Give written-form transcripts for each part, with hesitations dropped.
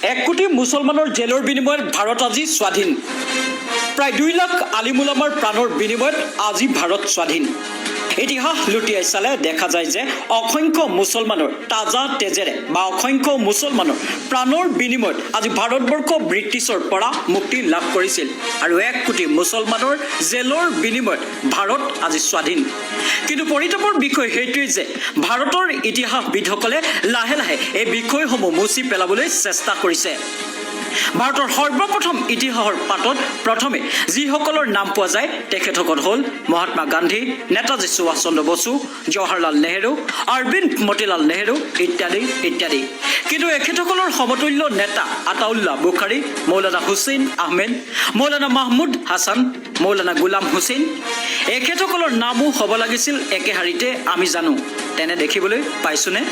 1 কোটি মুছলমানৰ জেলৰ বিনিময়ত ভাৰত আজি স্বাধীন। প্ৰায় 2 লাখ আলিমুলামাৰ প্ৰাণৰ বিনিময়ত আজি ভাৰত স্বাধীন। ইতিহাস লুটিয়াই চালে দেখা যায় যে অসংখ্য মুছলমানৰ তাজা তেজেৰে বা অসংখ্য মুছলমানৰ প্ৰাণৰ বিনিময়ত আজি ভাৰতবৰ্ষ ব্ৰিটিছৰ পৰা মুক্তি লাভ কৰিছিল আৰু 1 কোটি মুছলমানৰ জেলৰ বিনিময়ত ভাৰত আজি স্বাধীন। কিন্তু পৰিতাপৰ বিষয় সেইটোৱেই যে ভাৰতৰ ইতিহাসবিদসকলে লাহে লাহে এই বিষয়সমূহ মুচি পেলাবলৈ চেষ্টা কৰিছে। ভাৰতৰ সৰ্বপ্ৰথম ইতিহাসৰ পাতত প্ৰথমে যিসকলৰ নাম পোৱা যায় তেখেতসকল হ'ল মহাত্মা গান্ধী, নেতাজী সুভাষ চন্দ্ৰ বসু, জৱাহৰলাল নেহৰু, অৰবিন্দ মতিলাল নেহৰু ইত্যাদি ইত্যাদি। কিন্তু এখেতসকলৰ সমতুল্য নেতা আতাউল্লাহ বুখাৰী, মৌলানা হুছেইন আহমেদ, মৌলানা মাহমুদ হাছান, মৌলানা গোলাম হুছেইন এখেতসকলৰ নামো হ'ব লাগিছিল একেহাৰিতে আমি জানো। তেনে দেখিবলৈ পাইছোনে?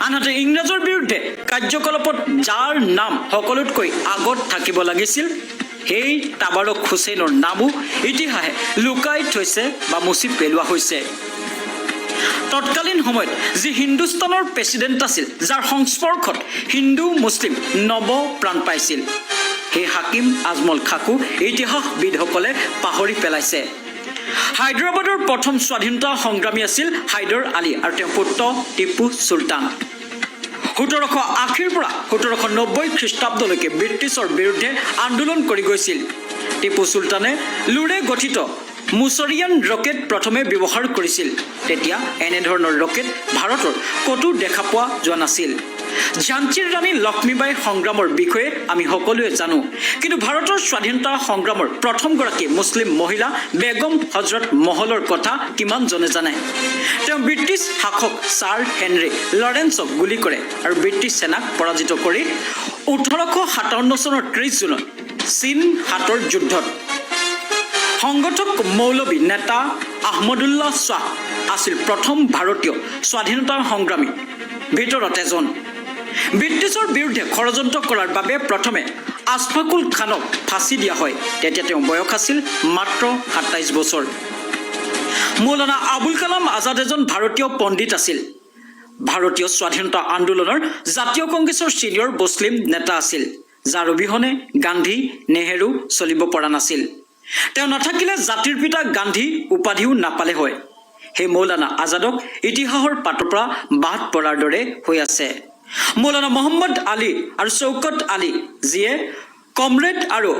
আনহাতে ইংৰাজৰ বিৰুদ্ধে কাৰ্যকলাপত যাৰ নাম সকলোতকৈ আগত থাকিব লাগিছিল সেই তাবাৰক হুছেইনৰ নামো ইতিহাসে লুকাই থৈছে বা মুচি পেলোৱা হৈছে। তৎকালীন সময়ত যি হিন্দুস্তানৰ প্ৰেচিডেণ্ট আছিল, যাৰ সংস্পৰ্শত হিন্দু মুছলিম নৱ প্ৰাণ পাইছিল, সেই হাকিম আজমল খাকো ইতিহাসবিদসকলে পাহৰি পেলাইছে। হায়দৰাবাদৰ প্ৰথম স্বাধীনতা সংগ্ৰামী আছিল হায়দৰ আলী আৰু তেওঁৰ পুত্ৰ টিপু চুলতান। 1780 পৰা 1790 খ্ৰীষ্টাব্দলৈকে ব্ৰিটিছৰ বিৰুদ্ধে আন্দোলন কৰি গৈছিল। টিপু চুলতানে লুৰে গঠিত মুছৰিয়ান ৰকেট প্ৰথমে ব্যৱহাৰ কৰিছিল। তেতিয়া এনেধৰণৰ ৰকেট ভাৰতৰ ক'তো দেখা পোৱা যোৱা নাছিল। ঝান্সীৰ ৰাণী লক্ষ্মীবাই সংগ্ৰামৰ বিষয়ে আমি সকলোৱে জানো, কিন্তু ভাৰতৰ স্বাধীনতা সংগ্ৰামৰ প্ৰথমগৰাকী মুছলিম মহিলা বেগম হজৰত মহলৰ কথা কিমানজনে জানে? তেওঁ ব্ৰিটিছ শাসক ছাৰ হেনৰী লৰেন্সক গুলী কৰে আৰু ব্ৰিটিছ সেনাক পৰাজিত কৰি 1857 চনৰ 30 জুনত চীন হাতৰ যুদ্ধত সংগঠক মৌলবী নেতা আহমদুল্লাহ শ্বাহ আছিল প্ৰথম ভাৰতীয় স্বাধীনতা সংগ্ৰামী ভিতৰত এজন। ব্ৰিটিছৰ বিৰুদ্ধে ষড়যন্ত্ৰ কৰাৰ বাবে প্ৰথমে আছফাকুল খানক ফাঁচি দিয়া হয়। তেতিয়া তেওঁৰ বয়স আছিল মাত্ৰ 27 বছৰ। মৌলানা আবুল কালাম আজাদ এজন ভাৰতীয় পণ্ডিত আছিল। ভাৰতীয় স্বাধীনতা আন্দোলনৰ জাতীয় কংগ্ৰেছৰ ছিনিয়ৰ মুছলিম নেতা আছিল, যাৰ অবিহনে গান্ধী নেহেৰু চলিব পৰা নাছিল। তেওঁ নাথাকিলে জাতিৰ পিতা গান্ধী উপাধিও নাপালে হয়। সেই মৌলানা আজাদক ইতিহাসৰ পাতৰ পৰা বাদ পৰাৰ দৰে হৈ আছে। মৌলানা মহম্মদ আলী আৰু চৌকত আলী, যিয়ে কমৰেড আৰু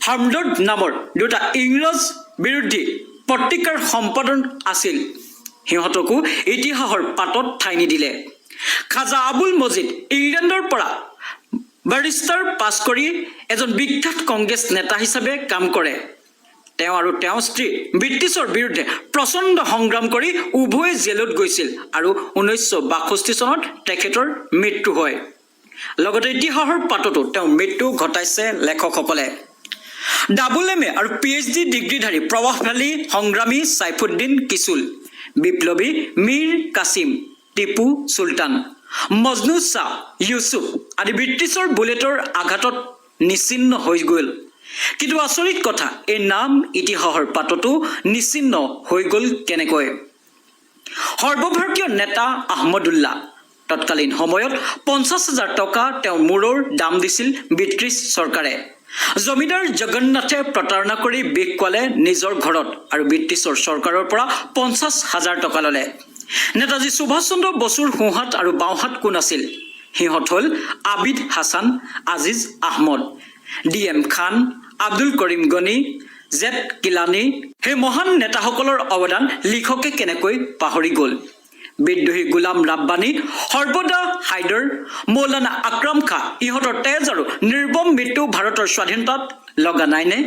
হামদৰ্দ নামৰ দুটা ইংৰাজ বিৰোধী পত্ৰিকাৰ সম্পাদক আছিল, সিহঁতকো ইতিহাসৰ পাতত ঠাই নিদিলে। খাজা আবুল মজিদ ইংলেণ্ডৰ পৰা বাৰিষ্টাৰ পাছ কৰি এজন বিখ্যাত কংগ্ৰেছ নেতা হিচাপে কাম কৰে। তেওঁ আৰু তেওঁৰ স্ত্ৰী ব্ৰিটিছৰ বিৰুদ্ধে প্ৰচণ্ড সংগ্ৰাম কৰি উভয়ে জেলত গৈছিল আৰু 1962 চনত তেখেতৰ মৃত্যু হয়। লগতে ইতিহাসৰ পাততো তেওঁৰ মৃত্যু ঘটাইছে লেখকসকলে। WMA আৰু PhD ডিগ্ৰীধাৰী প্ৰভাৱশালী সংগ্ৰামী ছাইফুদ্দিন কিচুল, বিপ্লৱী মীৰ কাছিম, টিপু চুলতান, মজনু শ্বাহ ইউছুফ আদি ব্ৰিটিছৰ বুলেটৰ আঘাতত নিচিন্ন হৈ গ'ল। কিন্তু আচৰিত কথা, এই নাম ইতিহাসৰ পাততো নিচিন্ন হৈ গ'ল কেনেকৈ? সৰ্বভাৰতীয় নেতা আহমদুল্লাহ তৎকালীন সময়ত 50,000 টকা তেওঁৰ মূৰৰ দাম দিছিল ব্ৰিটিছ চৰকাৰে। জমিদাৰ জগন্নাথে প্ৰতাৰণা কৰি বিষ খুৱালে নিজৰ ঘৰত আৰু ব্ৰিটিছৰ চৰকাৰৰ পৰা 50,000 টকা ল'লে। নেতাজী সুভাষ চন্দ্ৰ বসুৰ সোঁহাত আৰু বাওঁহাত কোন আছিল? সিহঁত হ'ল আবিদ হাছান, আজিজ আহমদ, DM খান, আব্দুল কৰিম গনি, জেড কিলানী। সেই মহান নেতাসকলৰ অৱদান লিখকে কেনেকৈ পাহৰি গ'ল? বিদ্ৰোহী গোলাম ৰাব্বানী, সৰ্বদা হাইদৰ, মৌলানা আকৰাম খাঁ, ইহঁতৰ তেজ আৰু নিৰ্মম মৃত্যু ভাৰতৰ স্বাধীনতাত লগা নাইনে?